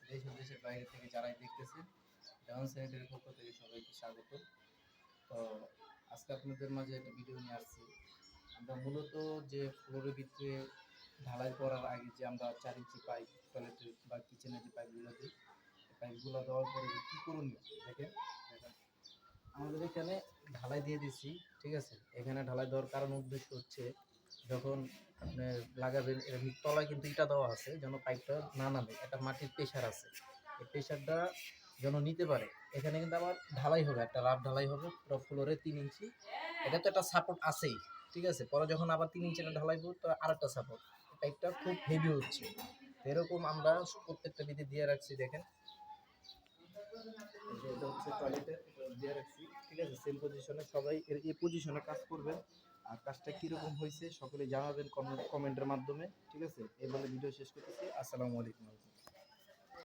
দেশ ও দেশের বাইরে থেকে যারাই দেখতেছেন ডাউন স্যানিটারির পক্ষ থেকে সবাইকে স্বাগত। তো আজকে আপনাদের মাঝে একটা ভিডিও নিয়ে আসছি। আমরা মূলত যে ফ্লোরের ভিতরে ঢালাই করার আগে যে আমরা 4 ইঞ্চি পাইপ টয়লেটের বা কিচেনের যে পাইপগুলো দিই, পাইপগুলো দেওয়ার পরে যে কী করণীয় দেখেন। আমাদের এখানে ঢালাই দিয়ে দিচ্ছি, ঠিক আছে। এখানে ঢালাই দেওয়ার কারণ উদ্দেশ্য হচ্ছে যখন আপনি লাগাবেন এর তলায় কিন্তু ইটা দেওয়া আছে যেন পাইপটা না নামে, একটা মাটির প্রেশার আছে, এই প্রেশারটা যেন নিতে পারে। এখানে কিন্তু আবার ঢালাই হবে, একটা রাফ ঢালাই হবে পুরো ফ্লোরে 3 ইঞ্চি। এটা তো একটা সাপোর্ট আছেই, ঠিক আছে। পরে যখন আবার 3 ইঞ্চি ঢালাইবো তো আরেকটা সাপোর্ট, পাইপটা খুব হেভি হচ্ছে। এরকম আমরা প্রত্যেকটা বিধি দিয়ে রাখছি দেখেন। এটা হচ্ছে টয়লেটের দিয়ে রাখছি, ঠিক আছে। সেম পজিশনে সবাই এই পজিশনে কাজ করবেন। আর কাজটা কীরকম হয়েছে সকলে জানাবেন কমেন্টের মাধ্যমে, ঠিক আছে। এই বলে ভিডিও শেষ করতেছি। আসসালামু আলাইকুম।